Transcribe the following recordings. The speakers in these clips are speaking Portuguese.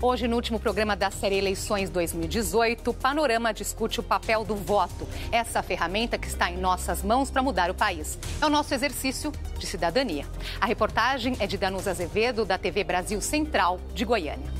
Hoje, no último programa da série Eleições 2018, Panorama discute o papel do voto. Essa ferramenta que está em nossas mãos para mudar o país. É o nosso exercício de cidadania. A reportagem é de Danusa Azevedo, da TV Brasil Central, de Goiânia.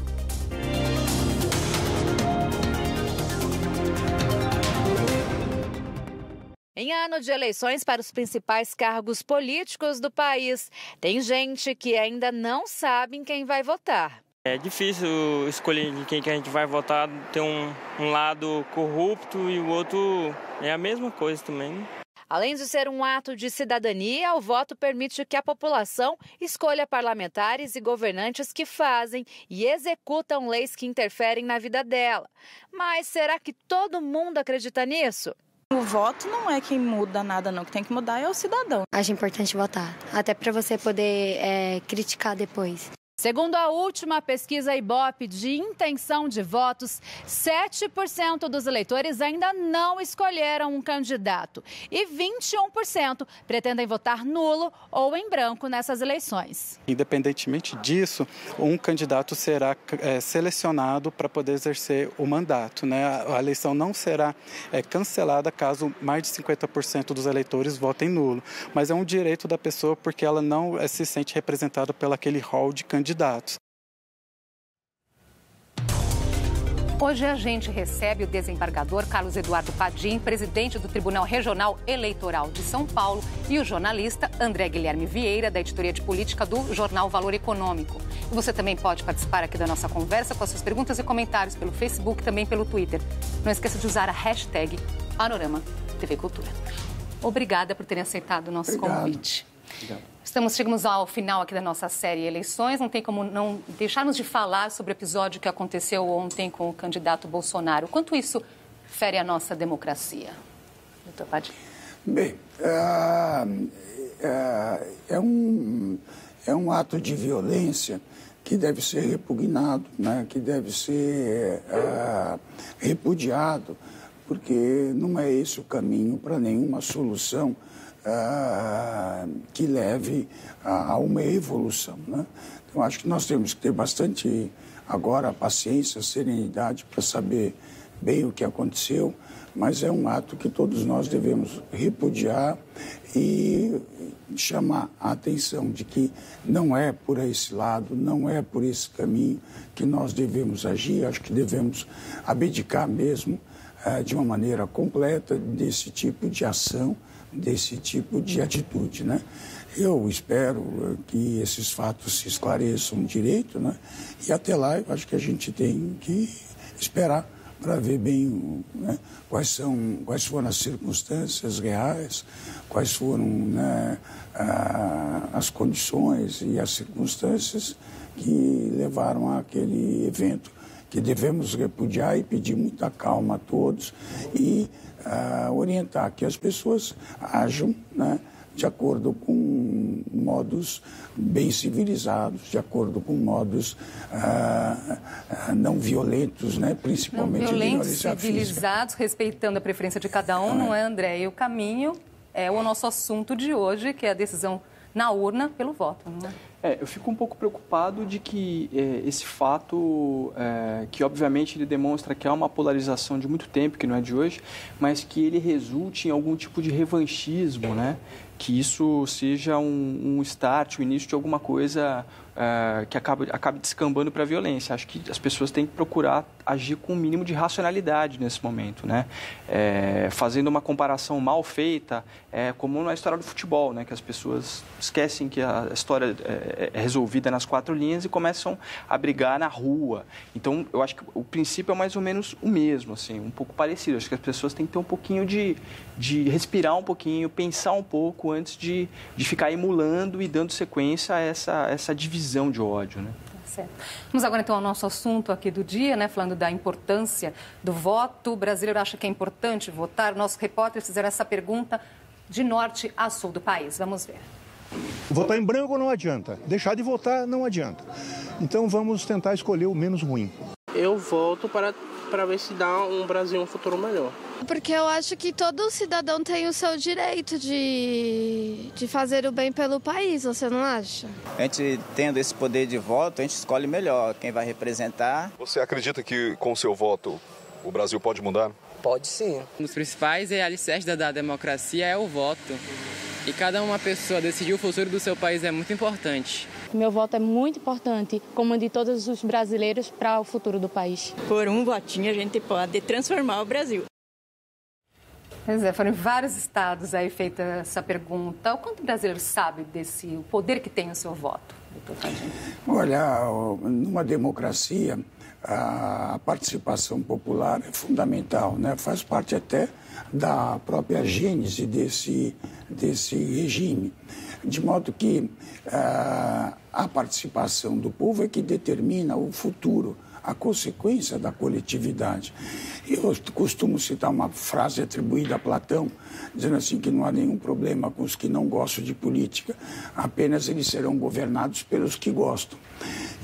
Em ano de eleições para os principais cargos políticos do país, tem gente que ainda não sabe em quem vai votar. É difícil escolher de quem que a gente vai votar, tem um lado corrupto e o outro é a mesma coisa também. Além de ser um ato de cidadania, o voto permite que a população escolha parlamentares e governantes que fazem e executam leis que interferem na vida dela. Mas será que todo mundo acredita nisso? O voto não é quem muda nada, não. O que tem que mudar é o cidadão. Acho importante votar, até para você poder criticar depois. Segundo a última pesquisa Ibope de intenção de votos, 7% dos eleitores ainda não escolheram um candidato e 21% pretendem votar nulo ou em branco nessas eleições. Independentemente disso, um candidato será selecionado para poder exercer o mandato, né? A eleição não será cancelada caso mais de 50% dos eleitores votem nulo, mas é um direito da pessoa porque ela não se sente representada pelo aquele hall de candidatos. Hoje a gente recebe o desembargador Carlos Eduardo Padim, presidente do Tribunal Regional Eleitoral de São Paulo, e o jornalista André Guilherme Vieira, da editoria de política do jornal Valor Econômico. E você também pode participar aqui da nossa conversa com as suas perguntas e comentários pelo Facebook e também pelo Twitter. Não esqueça de usar a hashtag Panorama TV Cultura. Obrigada por terem aceitado o nosso convite. Obrigado. Chegamos ao final aqui da nossa série Eleições. Não tem como não deixarmos de falar sobre o episódio que aconteceu ontem com o candidato Bolsonaro. Quanto isso fere a nossa democracia? Doutor Padim. Bem, é um ato de violência que deve ser repugnado, né? Que deve ser repudiado, porque não é esse o caminho para nenhuma solução que leve a uma evolução, né? Então, acho que nós temos que ter bastante, agora, paciência, serenidade para saber bem o que aconteceu, mas é um ato que todos nós devemos repudiar e chamar a atenção de que não é por esse lado, não é por esse caminho que nós devemos agir. Acho que devemos abdicar mesmo de uma maneira completa desse tipo de ação, desse tipo de atitude, né? Eu espero que esses fatos se esclareçam direito, né? E até lá eu acho que a gente tem que esperar para ver bem, né, quais foram as circunstâncias reais, quais foram, né, as condições e as circunstâncias que levaram àquele evento, que devemos repudiar e pedir muita calma a todos e orientar que as pessoas ajam, né, de acordo com modos bem civilizados, de acordo com modos não violentos, né, principalmente não violentos, civilizados, respeitando a preferência de cada um, não é, André? E o caminho é o nosso assunto de hoje, que é a decisão na urna pelo voto, não é? Eu fico um pouco preocupado de que esse fato, que obviamente ele demonstra que há uma polarização de muito tempo, que não é de hoje, mas que ele resulte em algum tipo de revanchismo, né? Que isso seja um start, o início de alguma coisa que acabe descambando para a violência. Acho que as pessoas têm que procurar agir com um mínimo de racionalidade nesse momento, né? Fazendo uma comparação mal feita, como na história do futebol, né? Que as pessoas esquecem que a história é resolvida nas 4 linhas e começam a brigar na rua. Então, eu acho que o princípio é mais ou menos o mesmo, assim, um pouco parecido. Acho que as pessoas têm que ter um pouquinho de respirar um pouquinho, pensar um pouco antes de ficar emulando e dando sequência a essa divisão de ódio, né? Certo. Vamos agora então ao nosso assunto aqui do dia, né? Falando da importância do voto. O brasileiro acha que é importante votar. Nossos repórteres fizeram essa pergunta de norte a sul do país. Vamos ver. Votar em branco não adianta. Deixar de votar não adianta. Então vamos tentar escolher o menos ruim. Eu voto para para ver se dá um Brasil um futuro melhor. Porque eu acho que todo cidadão tem o seu direito de fazer o bem pelo país, você não acha? A gente tendo esse poder de voto, a gente escolhe melhor quem vai representar. Você acredita que com o seu voto o Brasil pode mudar? Pode sim. Um dos principais alicerces da democracia é o voto. E cada uma pessoa decidir o futuro do seu país é muito importante. Meu voto é muito importante, como de todos os brasileiros, para o futuro do país. Por um votinho a gente pode transformar o Brasil. Pois é, foram em vários estados aí feita essa pergunta. O quanto o brasileiro sabe o poder que tem o seu voto, doutor Fadinho? Olha, numa democracia, a participação popular é fundamental, né? Faz parte até da própria gênese desse regime. De modo que a participação do povo é que determina o futuro, a consequência da coletividade. Eu costumo citar uma frase atribuída a Platão, dizendo assim que não há nenhum problema com os que não gostam de política, apenas eles serão governados pelos que gostam.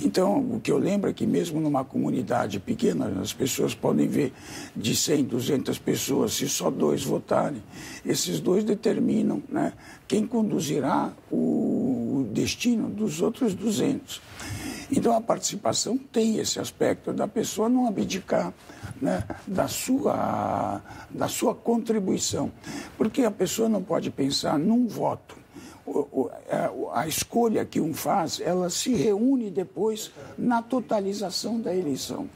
Então, o que eu lembro é que mesmo numa comunidade pequena, as pessoas podem ver de 100, 200 pessoas, se só 2 votarem, esses 2 determinam, né, quem conduzirá o destino dos outros 200. Então, a participação tem esse aspecto da pessoa não abdicar, né, da sua contribuição. Porque a pessoa não pode pensar num voto. A escolha que um faz, ela se reúne depois na totalização da eleição.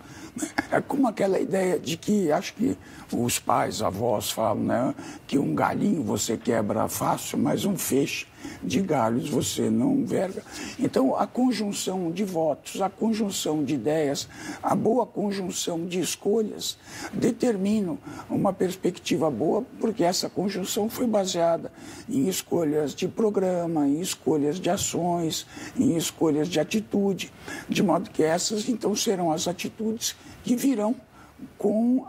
É como aquela ideia de que, acho que os pais, avós falam, né, que um galinho você quebra fácil, mas um feixe de galhos você não verga. Então, a conjunção de votos, a conjunção de ideias, a boa conjunção de escolhas determinam uma perspectiva boa, porque essa conjunção foi baseada em escolhas de programa, em escolhas de ações, em escolhas de atitude, de modo que essas, então, serão as atitudes que virão com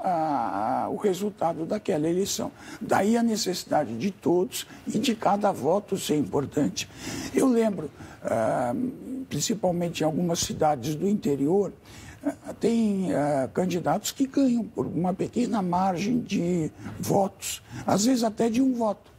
o resultado daquela eleição. Daí a necessidade de todos e de cada voto ser importante. Eu lembro, principalmente em algumas cidades do interior, tem candidatos que ganham por uma pequena margem de votos, às vezes até de um voto.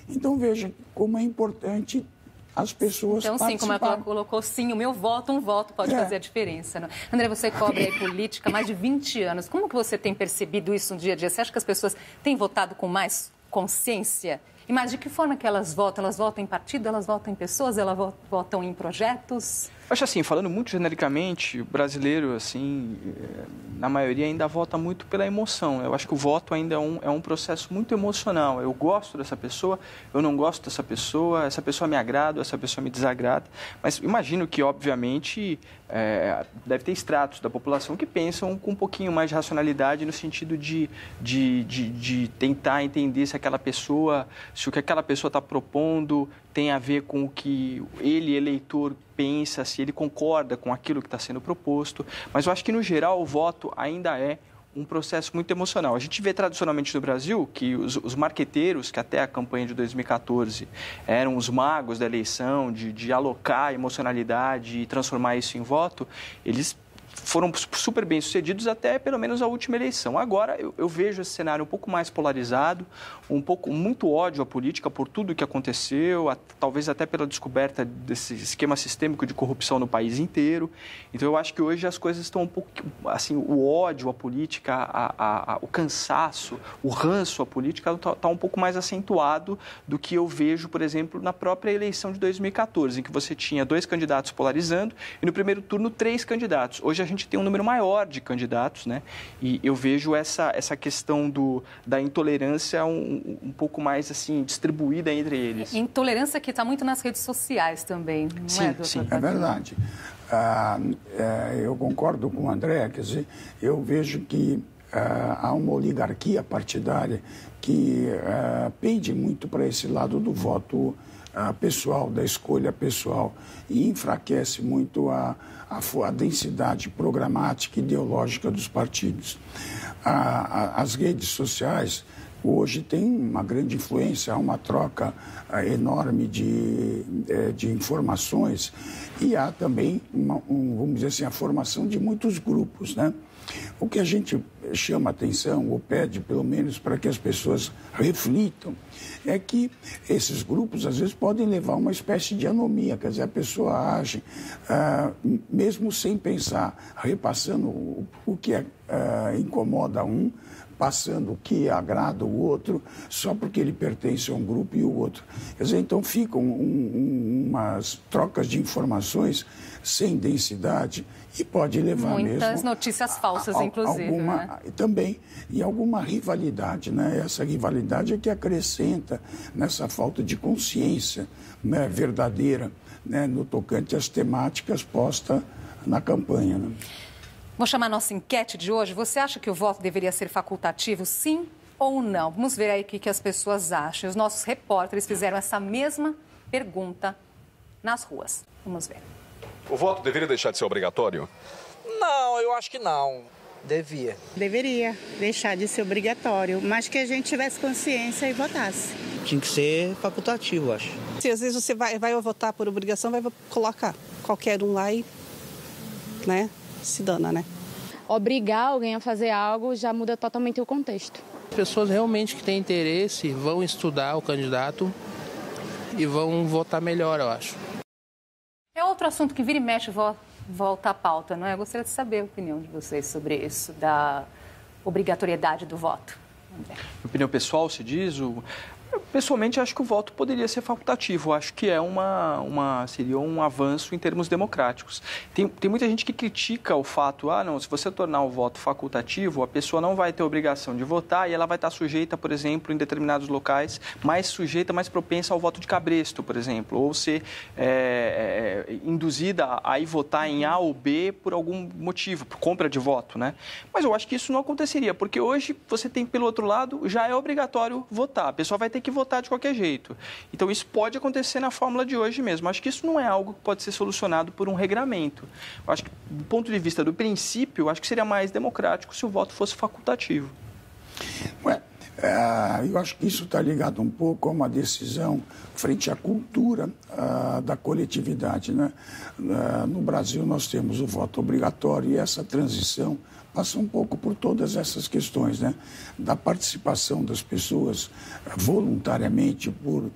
Então veja como é importante as pessoas então, sim, como ela colocou, sim, o meu voto, um voto pode fazer a diferença. Né? André, você cobre aí política há mais de 20 anos. Como que você tem percebido isso no dia a dia? Você acha que as pessoas têm votado com mais consciência? E mais de que forma que elas votam? Elas votam em partido, elas votam em pessoas, elas votam em projetos? Eu acho assim, falando muito genericamente, o brasileiro, assim, na maioria ainda vota muito pela emoção. Eu acho que o voto ainda é um processo muito emocional. Eu gosto dessa pessoa, eu não gosto dessa pessoa, essa pessoa me agrada, essa pessoa me desagrada. Mas imagino que, obviamente, deve ter estratos da população que pensam com um pouquinho mais de racionalidade no sentido de tentar entender se aquela pessoa, se o que aquela pessoa está propondo tem a ver com o que ele, eleitor, pensa, se ele concorda com aquilo que está sendo proposto. Mas eu acho que, no geral, o voto ainda é um processo muito emocional. A gente vê tradicionalmente no Brasil que os marqueteiros, que até a campanha de 2014 eram os magos da eleição, de alocar emocionalidade e transformar isso em voto, eles foram super bem sucedidos até pelo menos a última eleição. Agora eu vejo esse cenário um pouco mais polarizado, muito ódio à política por tudo que aconteceu, talvez até pela descoberta desse esquema sistêmico de corrupção no país inteiro. Então eu acho que hoje as coisas estão um pouco, assim, o ódio à política, o cansaço, o ranço à política está um pouco mais acentuado do que eu vejo, por exemplo, na própria eleição de 2014, em que você tinha 2 candidatos polarizando e no primeiro turno 3 candidatos. Hoje a gente tem um número maior de candidatos, né? E eu vejo essa questão da intolerância um pouco mais assim distribuída entre eles. Intolerância que está muito nas redes sociais também, não sim, é, doutor? Sim, é verdade. Eu concordo com o André, quer dizer, eu vejo que há uma oligarquia partidária que pende muito para esse lado do voto pessoal, da escolha pessoal, e enfraquece muito a densidade programática e ideológica dos partidos. As redes sociais hoje têm uma grande influência, há uma troca enorme de informações e há também, vamos dizer assim, a formação de muitos grupos, né? O que a gente chama atenção, ou pede pelo menos para que as pessoas reflitam, é que esses grupos às vezes podem levar a uma espécie de anomia, quer dizer, a pessoa age mesmo sem pensar, repassando o que incomoda um, passando o que agrada o outro, só porque ele pertence a um grupo e o outro. Quer dizer, então ficam umas trocas de informações sem densidade e pode levar muitas notícias falsas, inclusive. Também, e alguma rivalidade, né? Essa rivalidade é que acrescenta nessa falta de consciência, né, verdadeira, né, no tocante às temáticas postas na campanha, né? Vou chamar a nossa enquete de hoje. Você acha que o voto deveria ser facultativo, sim ou não? Vamos ver aí o que as pessoas acham. Os nossos repórteres fizeram essa mesma pergunta nas ruas. Vamos ver. O voto deveria deixar de ser obrigatório? Não, eu acho que não. Devia. Deveria deixar de ser obrigatório, mas que a gente tivesse consciência e votasse. Tinha que ser facultativo, acho. Se às vezes você vai votar por obrigação, vai colocar qualquer um lá e, né, se dana, né? Obrigar alguém a fazer algo já muda totalmente o contexto. Pessoas realmente que têm interesse vão estudar o candidato e vão votar melhor, eu acho. É outro assunto que vira e mexe volta à pauta, não é? Eu gostaria de saber a opinião de vocês sobre isso, da obrigatoriedade do voto. Minha opinião pessoal, se diz, pessoalmente acho que o voto poderia ser facultativo. Acho que seria um avanço em termos democráticos. Tem muita gente que critica o fato, não, se você tornar o voto facultativo, a pessoa não vai ter obrigação de votar e ela vai estar sujeita, por exemplo, em determinados locais, mais propensa ao voto de cabresto, por exemplo, ou ser induzida a ir votar em A ou B por algum motivo, por compra de voto, né? Mas eu acho que isso não aconteceria, porque hoje você tem, pelo outro lado, já é obrigatório votar. A pessoa vai ter que votar de qualquer jeito. Então, isso pode acontecer na fórmula de hoje mesmo. Acho que isso não é algo que pode ser solucionado por um regramento. Eu acho que, do ponto de vista do princípio, acho que seria mais democrático se o voto fosse facultativo. Eu acho que isso está ligado um pouco a uma decisão frente à cultura da coletividade, né? No Brasil, nós temos o voto obrigatório e essa transição passa um pouco por todas essas questões, né? Da participação das pessoas voluntariamente por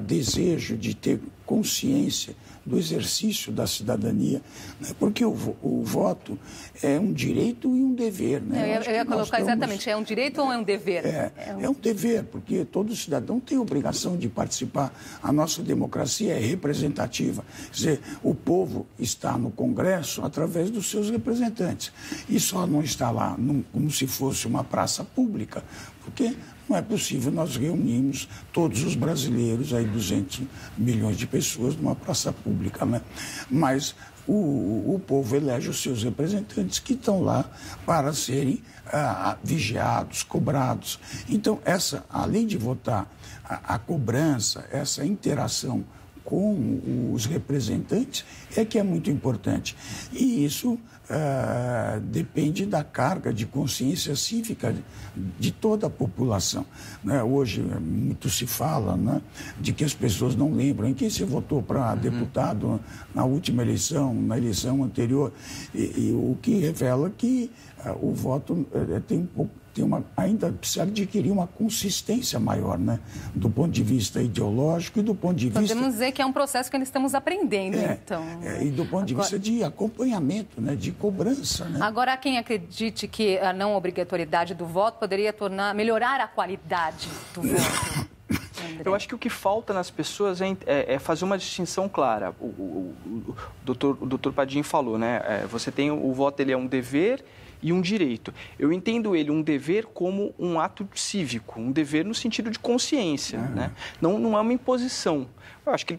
desejo de ter consciência do exercício da cidadania, né? Porque o voto é um direito e um dever, né? Eu ia colocar exatamente, é um direito ou é um dever? É um dever, porque todo cidadão tem obrigação de participar. A nossa democracia é representativa. Quer dizer, o povo está no Congresso através dos seus representantes. E só não está lá como se fosse uma praça pública, porque não é possível nós reunirmos todos os brasileiros, aí 200 milhões de pessoas, numa praça pública, né? Mas o povo elege os seus representantes que estão lá para serem vigiados, cobrados. Então, além de votar, a cobrança, essa interação com os representantes é que é muito importante. E isso depende da carga de consciência cívica de toda a população, né? Hoje muito se fala, né, de que as pessoas não lembram em quem você votou para deputado na última eleição, na eleição anterior, e o que revela que o voto ainda precisa adquirir uma consistência maior, né? Do ponto de vista ideológico e do ponto de vista... Podemos dizer que é um processo que ainda estamos aprendendo, então. E do ponto de vista de acompanhamento, né? De cobrança, né? Agora, há quem acredite que a não obrigatoriedade do voto poderia melhorar a qualidade do voto. Eu acho que o que falta nas pessoas é fazer uma distinção clara. O doutor Padim falou, né? Você tem o voto, ele é um dever e um direito. Eu entendo ele um dever como um ato cívico, um dever no sentido de consciência, né? Não é uma imposição. Eu acho que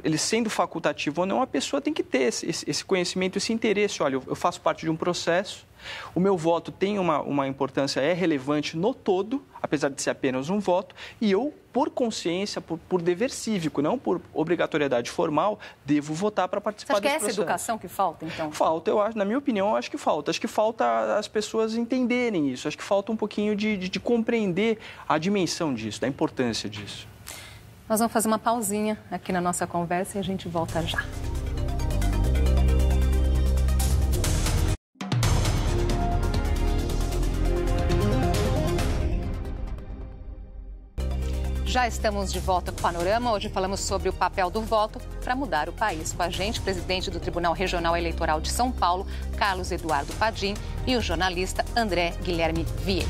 ele sendo facultativo ou não, a pessoa tem que ter esse conhecimento, esse interesse. Olha, eu faço parte de um processo, o meu voto tem uma importância, é relevante no todo, apesar de ser apenas um voto, e eu, por consciência, por dever cívico, não por obrigatoriedade formal, devo votar para participar desse processo. Você acha que é essa educação que falta, então? Falta, eu acho, na minha opinião, eu acho que falta. Acho que falta as pessoas entenderem isso, acho que falta um pouquinho de compreender a dimensão disso, da importância disso. Nós vamos fazer uma pausinha aqui na nossa conversa e a gente volta já. Já estamos de volta com o Panorama. Hoje falamos sobre o papel do voto para mudar o país. Com a gente, o presidente do Tribunal Regional Eleitoral de São Paulo, Carlos Eduardo Padim, e o jornalista André Guilherme Vieira.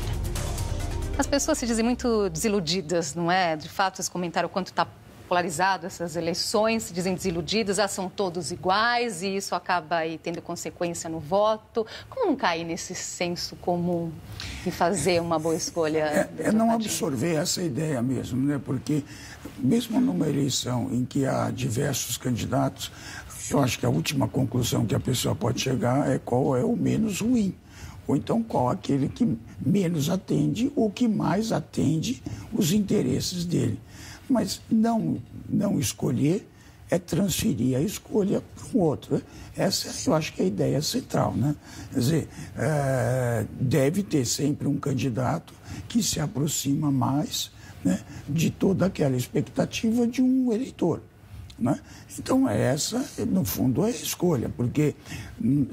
As pessoas se dizem muito desiludidas, não é? De fato, vocês comentaram o quanto está polarizado essas eleições, se dizem desiludidas, são todos iguais e isso acaba aí tendo consequência no voto. Como não cair nesse senso comum e fazer uma boa escolha? É não absorver essa ideia mesmo, né? Porque mesmo numa eleição em que há diversos candidatos, eu acho que a última conclusão que a pessoa pode chegar é qual é o menos ruim. Ou então qual aquele que menos atende ou que mais atende os interesses dele. Mas não escolher é transferir a escolha para um outro. Essa eu acho que é a ideia central, né? Quer dizer, deve ter sempre um candidato que se aproxima mais, né, de toda aquela expectativa de um eleitor, né? Então, essa, no fundo, é a escolha, porque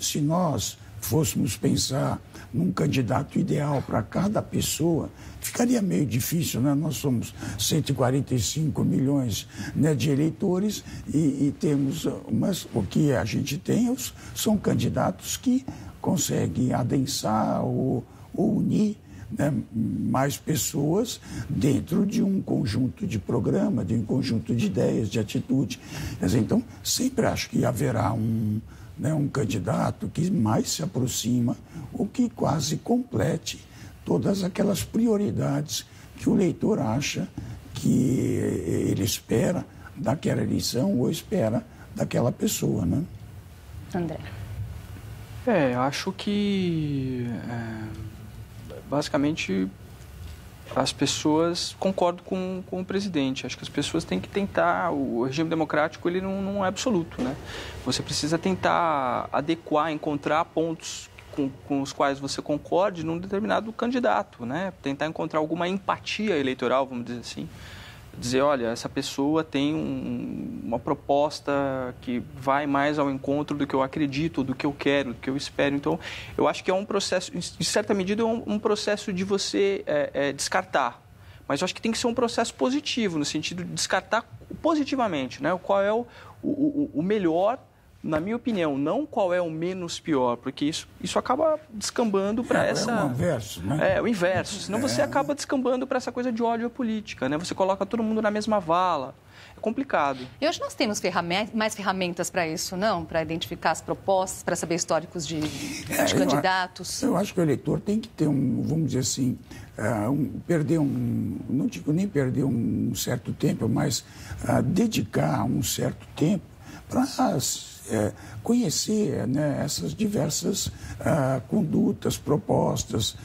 se nós fôssemos pensar num candidato ideal para cada pessoa, ficaria meio difícil, né? Nós somos 145 milhões, né, de eleitores e temos, mas o que a gente tem são candidatos que conseguem adensar ou unir, né, mais pessoas dentro de um conjunto de programa, de um conjunto de ideias, de atitude. Quer dizer, então, sempre acho que haverá um candidato que mais se aproxima ou que quase complete todas aquelas prioridades que o eleitor acha que ele espera daquela eleição ou espera daquela pessoa, né? André. Acho que basicamente as pessoas concordam com o presidente. Acho que as pessoas têm que tentar. O regime democrático ele não é absoluto, né? Você precisa tentar adequar, encontrar pontos com os quais você concorde num determinado candidato, né? Tentar encontrar alguma empatia eleitoral, vamos dizer assim. Dizer, olha, essa pessoa tem uma proposta que vai mais ao encontro do que eu acredito, do que eu quero, do que eu espero. Então, eu acho que é um processo, em certa medida, um processo de você descartar. Mas eu acho que tem que ser um processo positivo, no sentido de descartar positivamente, né? Qual é o melhor, na minha opinião, não qual é o menos pior, porque isso acaba descambando para essa... É o inverso, né? É, o inverso. Senão você acaba descambando para essa coisa de ódio à política, né? Você coloca todo mundo na mesma vala. É complicado. E hoje nós temos mais ferramentas para isso, não? Para identificar as propostas, para saber históricos de candidatos? Eu acho que o eleitor tem que ter vamos dizer assim, não digo nem perder um certo tempo, mas dedicar um certo tempo para conhecer, né, essas diversas condutas, propostas,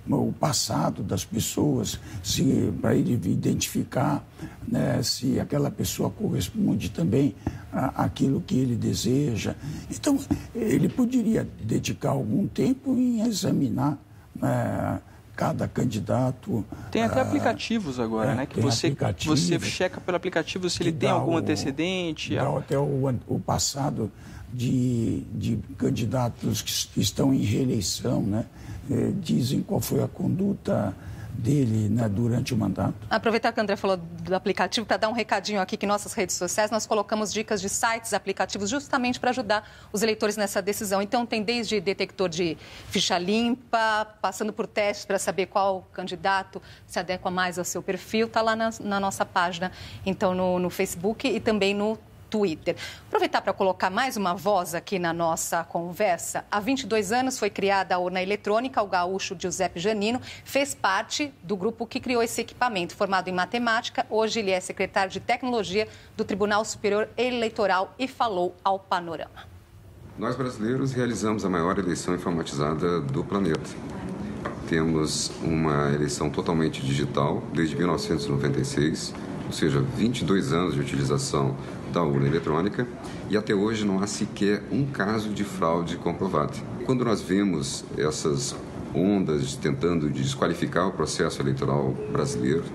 o passado das pessoas, para ele identificar, né, se aquela pessoa corresponde também àquilo que ele deseja. Então, ele poderia dedicar algum tempo em examinar cada candidato. Tem até aplicativos agora, né? Que você checa pelo aplicativo se ele tem algum antecedente. Dá até o passado de candidatos que estão em reeleição, né? Dizem qual foi a conduta dele, né, durante o mandato. Aproveitar que o André falou do aplicativo, para dar um recadinho aqui que em nossas redes sociais nós colocamos dicas de sites, aplicativos, justamente para ajudar os eleitores nessa decisão. Então tem desde detector de ficha limpa, passando por testes para saber qual candidato se adequa mais ao seu perfil, está lá na nossa página, então no Facebook e também no Twitter. Aproveitar para colocar mais uma voz aqui na nossa conversa. Há 22 anos foi criada a urna eletrônica. O gaúcho Giuseppe Janino fez parte do grupo que criou esse equipamento. Formado em matemática, hoje ele é secretário de tecnologia do Tribunal Superior Eleitoral e falou ao Panorama. Nós brasileiros realizamos a maior eleição informatizada do planeta. Temos uma eleição totalmente digital desde 1996, ou seja, 22 anos de utilização da urna eletrônica, e até hoje não há sequer um caso de fraude comprovado. Quando nós vemos essas ondas tentando desqualificar o processo eleitoral brasileiro,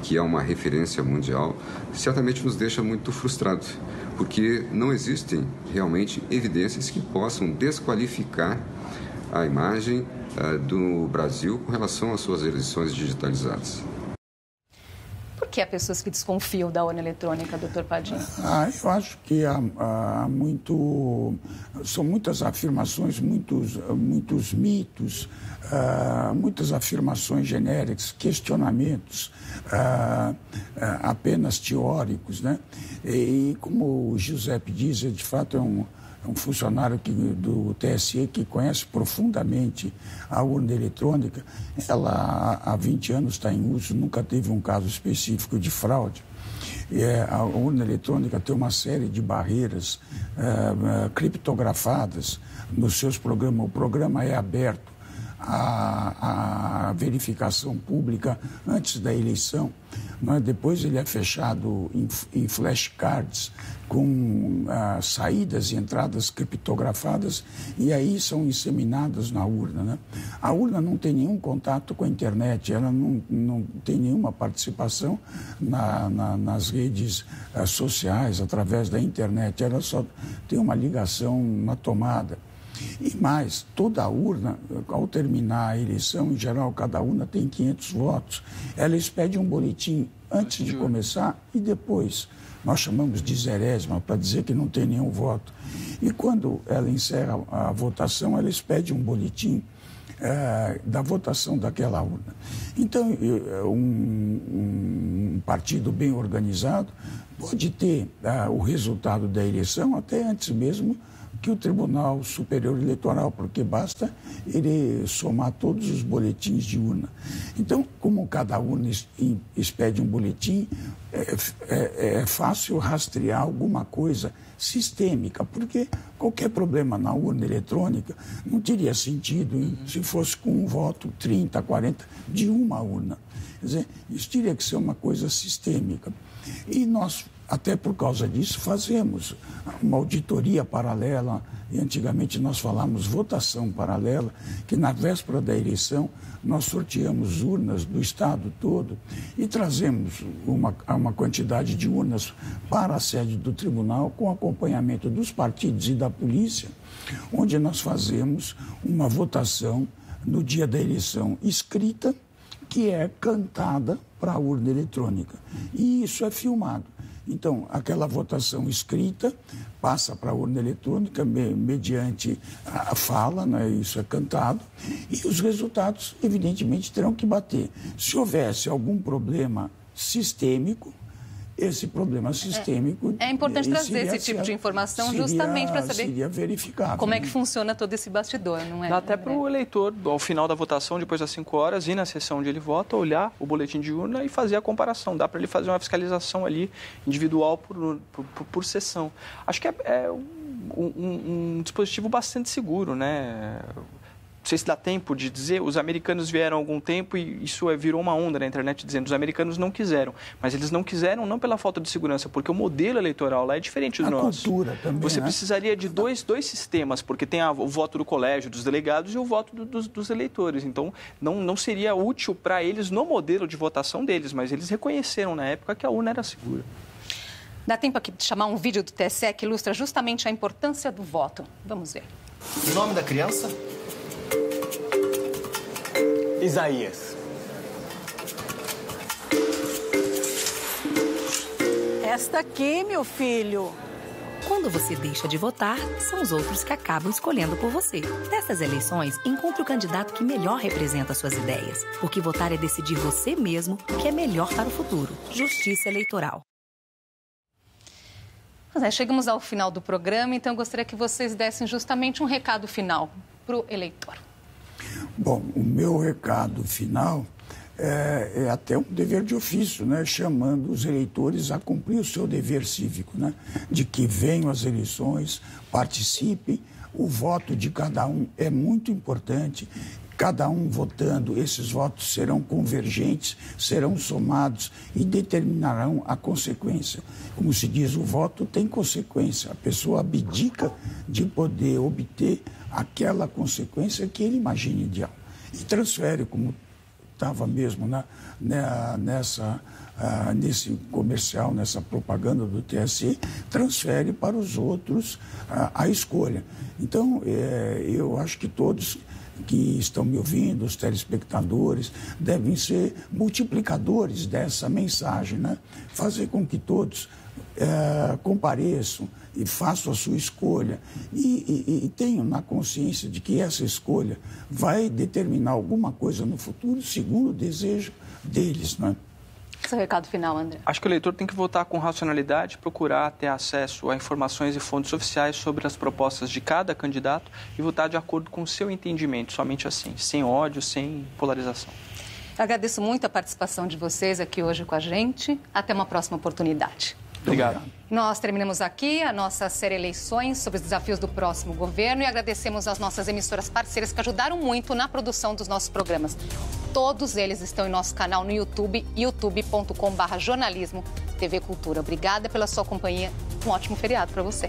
que é uma referência mundial, certamente nos deixa muito frustrados, porque não existem realmente evidências que possam desqualificar a imagem do Brasil com relação às suas eleições digitalizadas. Por que há pessoas que desconfiam da urna eletrônica, doutor Padim? Eu acho que são muitas afirmações, muitos mitos, muitas afirmações genéricas, questionamentos apenas teóricos, né? E como o Giuseppe diz, de fato é um funcionário do TSE que conhece profundamente a urna eletrônica. Ela há 20 anos está em uso, nunca teve um caso específico de fraude. A urna eletrônica tem uma série de barreiras criptografadas nos seus programas. O programa é aberto à verificação pública antes da eleição. Depois ele é fechado em flashcards com saídas e entradas criptografadas e aí são inseminadas na urna, né? A urna não tem nenhum contato com a internet, ela não tem nenhuma participação nas redes sociais através da internet, ela só tem uma ligação na tomada. E mais, toda a urna, ao terminar a eleição, em geral, cada urna tem 500 votos. Ela expede um boletim antes de começar e depois. Nós chamamos de zerésima, para dizer que não tem nenhum voto. E quando ela encerra a votação, ela expede um boletim da votação daquela urna. Então, um partido bem organizado pode ter o resultado da eleição até antes mesmo que o Tribunal Superior Eleitoral, porque basta ele somar todos os boletins de urna. Então, como cada urna expede um boletim, é fácil rastrear alguma coisa sistêmica, porque qualquer problema na urna eletrônica não teria sentido se fosse com um voto 30, 40 de uma urna. Quer dizer, isso teria que ser uma coisa sistêmica. E nós, até por causa disso, fazemos uma auditoria paralela, e antigamente nós falamos votação paralela, que na véspera da eleição nós sorteamos urnas do estado todo e trazemos uma quantidade de urnas para a sede do tribunal com acompanhamento dos partidos e da polícia, onde nós fazemos uma votação no dia da eleição escrita, que é cantada para a urna eletrônica. E isso é filmado. Então, aquela votação escrita passa para a urna eletrônica mediante a fala, né? Isso é cantado, e os resultados, evidentemente, terão que bater. Se houvesse algum problema sistêmico, esse problema sistêmico... É importante trazer esse tipo de informação justamente para saber como é que funciona todo esse bastidor, não é? Dá até para o eleitor, ao final da votação, depois das 5 horas, ir na sessão onde ele vota, olhar o boletim de urna e fazer a comparação. Dá para ele fazer uma fiscalização ali, individual por sessão. Acho que é um dispositivo bastante seguro, né? Não sei se dá tempo de dizer, os americanos vieram há algum tempo e isso virou uma onda na internet dizendo que os americanos não quiseram. Mas eles não quiseram não pela falta de segurança, porque o modelo eleitoral lá é diferente do nosso. A cultura também, Você precisaria de dois sistemas, porque tem o voto do colégio dos delegados e o voto dos eleitores. Então, não seria útil para eles no modelo de votação deles, mas eles reconheceram na época que a urna era segura. Dá tempo aqui de chamar um vídeo do TSE que ilustra justamente a importância do voto. Vamos ver. O nome da criança? Isaías. Esta aqui, meu filho. Quando você deixa de votar, são os outros que acabam escolhendo por você. Nessas eleições, encontre o candidato que melhor representa suas ideias. Porque votar é decidir você mesmo o que é melhor para o futuro. Justiça Eleitoral. Chegamos ao final do programa, então eu gostaria que vocês dessem justamente um recado final para o eleitor. Bom, o meu recado final é até um dever de ofício, né? Chamando os eleitores a cumprir o seu dever cívico, né? De que venham às eleições, participem, o voto de cada um é muito importante. Cada um votando, esses votos serão convergentes, serão somados e determinarão a consequência. Como se diz, o voto tem consequência. A pessoa abdica de poder obter aquela consequência que ele imagina ideal. E transfere, como estava mesmo nesse comercial, nessa propaganda do TSE, transfere para os outros a escolha. Então, eu acho que todos que estão me ouvindo, os telespectadores, devem ser multiplicadores dessa mensagem, né? Fazer com que todos compareçam e façam a sua escolha e tenham na consciência de que essa escolha vai determinar alguma coisa no futuro segundo o desejo deles, né? Seu recado final, André. Acho que o eleitor tem que votar com racionalidade, procurar ter acesso a informações e fontes oficiais sobre as propostas de cada candidato e votar de acordo com o seu entendimento, somente assim, sem ódio, sem polarização. Eu agradeço muito a participação de vocês aqui hoje com a gente. Até uma próxima oportunidade. Obrigado. Nós terminamos aqui a nossa série Eleições sobre os desafios do próximo governo e agradecemos às nossas emissoras parceiras que ajudaram muito na produção dos nossos programas. Todos eles estão em nosso canal no YouTube, youtube.com/jornalismo TV Cultura. Obrigada pela sua companhia. Um ótimo feriado para você.